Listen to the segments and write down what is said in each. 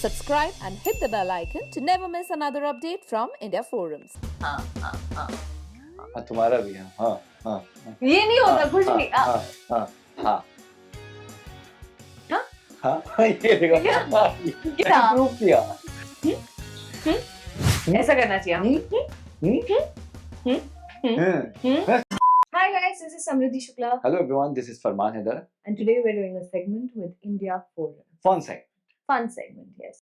Subscribe and hit the bell icon to never miss another update from India Forums. हाँ तुम्हारा भी है हाँ हाँ हाँ ये नहीं होता कुछ हाँ भी हाँ हाँ हाँ हाँ? हाँ ये देखो क्या? प्रूव किया ऐसा करना चाहिए Hi guys, this is Samriddhi Shukla Hello everyone, this is Farman Haidar. and today we're doing a segment with India Forum. Fun segment. Fun segment, yes.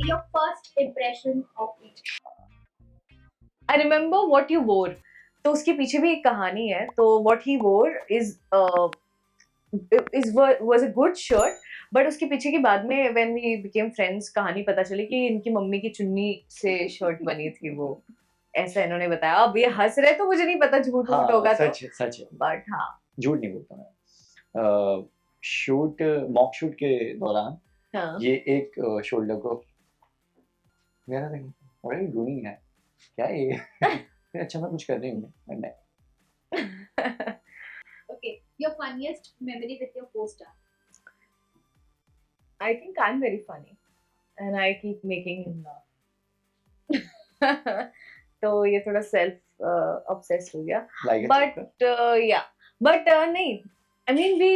Your first impression of each. I remember what you wore. तो उसके पीछे भी एक कहानी है. तो what he wore was a good shirt, but उसके पीछे की बाद में when we became friends कहानी पता चली कि इनकी मम्मी की चुन्नी से शर्ट बनी थी वो. ऐसा इन्होंने बताया. अब ये हंस रहे तो मुझे नहीं पता झूठ हाँ, होगा तो. सच है. But हाँ. झूठ नहीं बोलता मैं. शूट मॉक शूट के दौरान हाँ. ये एक शोल्डर को मेरा नहीं और डूइंग है क्या ये अच्छा मैं कुछ कर रही हूँ मैं Okay, your funniest memory with your co-star. I think I'm very funny and I keep making him laugh. तो ये थोड़ा self obsessed हो गया. But नहीं, I mean we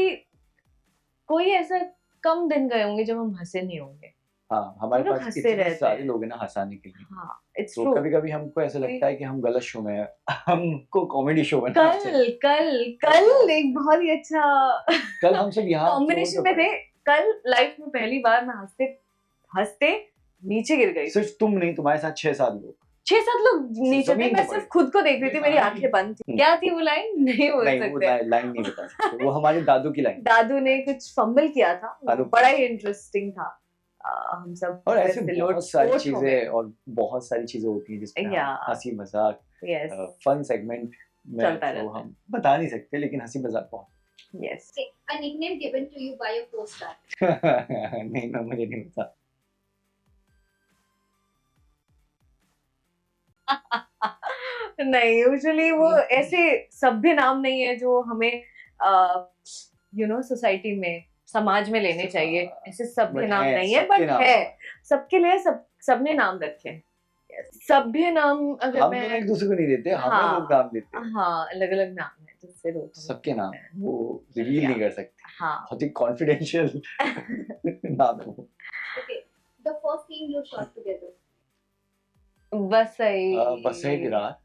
कोई ऐसा कम दिन गए होंगे जब हम हंसे नहीं होंगे. हाँ हमारे लोग पास हंसते इतने रहते सारे हैं. लोग हैं ना हंसाने के लिए. हाँ, it's तो true. कभी कभी हमको ऐसा लगता है कि हम गलत शो में हैं. हमको कॉमेडी शो में ना कल एक बहुत ही अच्छा कल हम सब यहाँ कॉम्बिनेशन में थे. कल लाइफ में पहली बार मैं हंसते नीचे गिर गई. सिर्फ तुम नहीं तुम्हारे साथ 6-7 लोग 6-7 लोग नीचे थे. जमीन मैं पे सिर्फ पड़े. खुद को देख रही थी. मेरी आंखें बंद थी. क्या थी वो लाइन नहीं बोल नहीं वो सकते. लाइन नहीं बता सकते. वो हमारी दादू की लाइन. दादू ने कुछ फंबल किया था. दादू. बड़ा ही इंटरेस्टिंग था. हम सब और ऐसे बहुत सारी कोट हो गए. चीजें और बहुत सारी चीजें होती हैं जिसमें Yeah. हंसी मजाक Yes, फन सेगमेंट में चलता तो रहता है. हम बता नहीं सकते लेकिन हंसी मजाक बहुत. yes. Okay, a nickname given to you by your co-star. नहीं ना मुझे नहीं पता. नहीं, यूजुअली वो ऐसे सभ्य नाम नहीं है जो हमें सोसाइटी में समाज में लेने चाहिए. ऐसे सभ्य But नाम है, नहीं है सबके बट नाम है सबके लिए. सबने नाम रखे हैं. सभ्य नाम अगर हम मैं दोनों एक दूसरे को नहीं देते हमें हाँ. लोग नाम देते हैं. हाँ, अलग अलग नाम है जिससे लोग सबके नाम वो रिवील नहीं कर सकते. हाँ. बहुत ही कॉन्फिडेंशियल नाम है वो. Okay, the first scene you shot together. बस की रात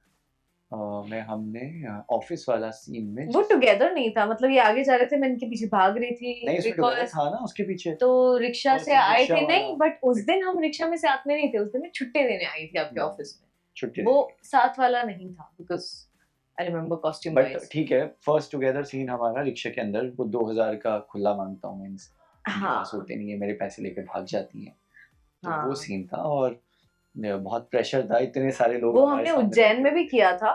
में हमने ऑफिस वाला सीन में वो टुगेदर नहीं था. मतलब ये आगे जा रहे थे, मैं इनके पीछे भाग रही थी. नहीं उसमें because together था ना उसके पीछे. तो रिक्शा और से फिर आए रिक्शा थे. वाला. नहीं, बट उस दिन हम रिक्शा में साथ में नहीं थे. उस दिन मैं छुट्टी देने आई थी आपके हाँ. ऑफिस में. छुट्टी वो साथ वाला नहीं था because I remember costume but wise. ठीक है. फर्स्ट टुगेदर सीन हमारा रिक्शा के अंदर वो 2000 का खुला मांगता हूँ मींस हाँ. होते नहीं है मेरे पैसे लेकर भाग जाती हैं. तो हाँ. वो सीन था और बहुत प्रेशर था. इतने सारे लोग वो हमारे हमने सामने उज्जैन में बैठे भी किया था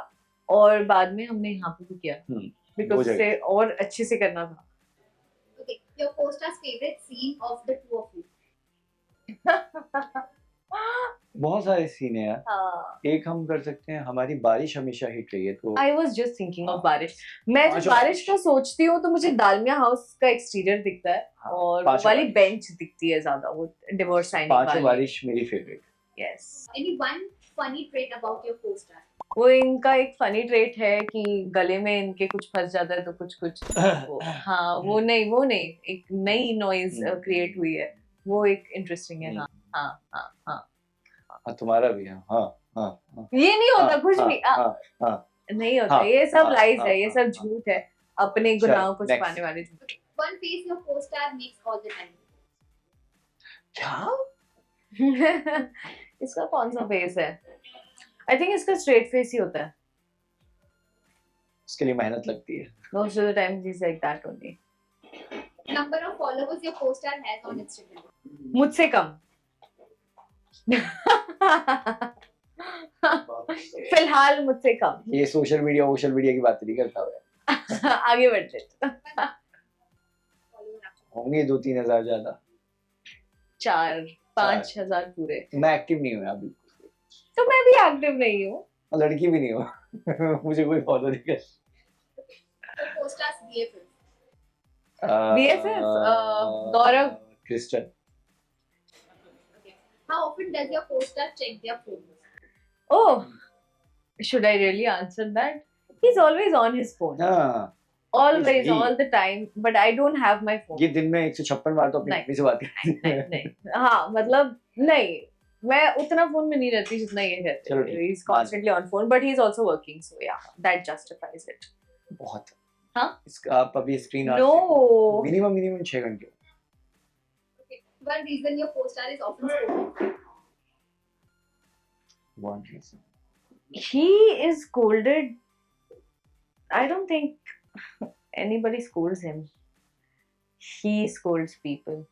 और बाद में हमने यहाँ पे भी किया दो बिकॉज जगह. से और अच्छे से करना था. Okay, your co-star's favorite scene of the two of you. बहुत सारे सीन है यार. हाँ. एक हम कर सकते हैं. हमारी बारिश हमेशा हिट रही है तो I was just thinking of हाँ. बारिश. मैं पांचों जब बारिश का सोचती हूँ तो मुझे दालमिया हाउस का एक्सटीरियर दिखता है हाँ, और वो पांचों वाली बारिश. बेंच दिखती है ज्यादा. वो डिवोर्स साइनिंग पांचों वाली. बारिश मेरी favourite. Yes. Any one funny trait about your co-star. वो इनका एक फनी ट्रेट है कि गले में इनके कुछ फंस जाता है तो कुछ हाँ वो नहीं एक नई नॉइज क्रिएट हुई है. वो एक इंटरेस्टिंग है. हाँ हाँ हाँ हाँ. हाँ तुम्हारा भी है. हाँ हाँ हाँ. ये नहीं होता हाँ, कुछ हाँ, भी. हाँ, हाँ. नहीं होता. हाँ, ये सब हाँ, लाइज हाँ, है. ये हाँ, सब हाँ. झूठ है. अपने गुनाहों को next. छुपाने वाले झूठ. One face your co-star makes all the time. क्या? इसका कौन सा फेस है? आई थिंक इसका स्ट्रेट फेस ही होता है. उसके लिए मेहनत लगती है. Most of the time he's like that only. Number of followers your co-star has on Instagram. मुझसे कम. फिलहाल मुझसे कम. ये सोशल मीडिया की बात नहीं करता हुआ. आगे बढ़ते. Follower आपको. होंगे 2-3 हजार ज्यादा. 4-5 हजार पूरे. मैं एक्टिव नहीं हूँ अभी. तो मैं भी एक्टिव नहीं हूँ. लड़की भी नहीं हूँ. मुझे कोई फॉलो नहीं कर. Your co-star's BFF. BFF, Gaurav. Crystal. How often does your co-star check their phone? Oh, should I really answer that? He's always on his phone. हाँ, Always, Is he? all the time. But I don't have my phone. ये दिन में 156 बार तो अपनी नहीं। Mummy से बात करती नहीं, है। नहीं, हाँ, मतलब नहीं, मैं उतना फोन में नहीं रहती जितना ये रहते चलो हैं. ठीक। He's constantly on phone, but he's also working, so yeah, that justifies it. बहुत। हाँ? इसका आप अभी स्क्रीन No. मिनिमम 6 घंटे। Okay. One reason your co-star is often scolded. One reason. He is scolded. I don't think anybody scolds him. He scolds people.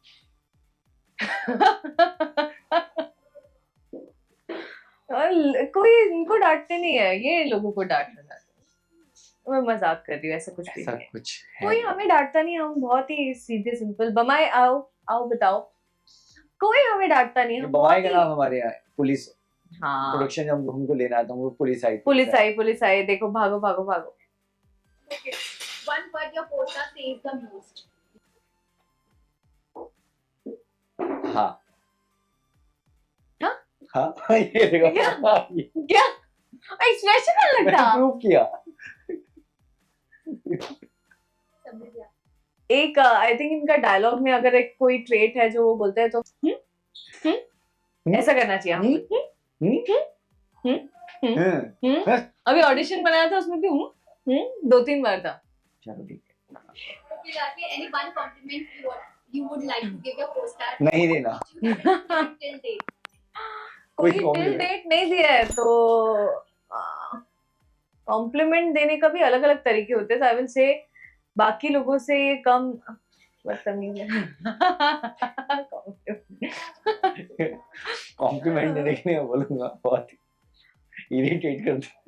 और कोई इनको डांटते नहीं है, ये लोगों को डांटना है. मैं मजाक कर रही हूँ, ऐसा कुछ भी ऐसा नहीं है. कुछ है। कोई हमें डांटता नहीं, हम बहुत ही सीधे सिंपल. बमाए आओ आओ बताओ. कोई हमें डांटता नहीं. ये हम बवाई का बहुत ही- नाम हमारे यहाँ पुलिस हाँ, प्रोडक्शन जब हमको लेना आता वो पुलिस आई पुलिस आई, देखो भागो भागो भागो. Okay. One word your co-star says the most. हाँ हाँ? हाँ ये देखो क्या? हाँ, ये क्या एक्सप्रेशन अलग मैंने था. प्रूव किया Samridha. एक आई थिंक इनका डायलॉग में अगर एक कोई ट्रेट है जो वो बोलते हैं तो ऐसा करना चाहिए हमको. हाँ, अभी ऑडिशन बनाया था उसमें भी 2-3 बार था. चलो ठीक है Okay, Rafi, any one compliment you would like to give your co-star? नहीं देना You haven't given till date. कोई कोई टिल compliment. डेट नहीं दिया है तो कॉम्प्लीमेंट देने का भी अलग अलग तरीके होते हैं. आई विल से बाकी लोगों से ये कम बदतमीज है. कॉम्प्लीमेंट देने के लिए बोलूंगा बहुत इरिटेट करते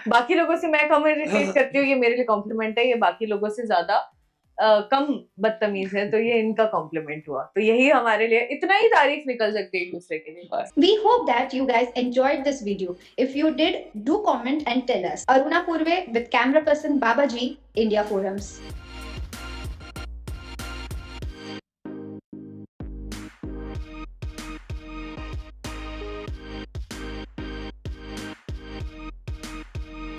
बाकी लोगों से मैं कम इरिटेट करती हूँ, ये मेरे लिए कॉम्प्लीमेंट है. ये बाकी लोगों से ज्यादा कम बदतमीज है, तो ये इनका कॉम्प्लीमेंट हुआ. तो यही हमारे लिए इतना ही तारीफ निकल सकती है एक दूसरे के लिए. We hope that you guys enjoyed this video. If you did, do comment and tell us. Aruna Purve with camera person Babaji, India Forums.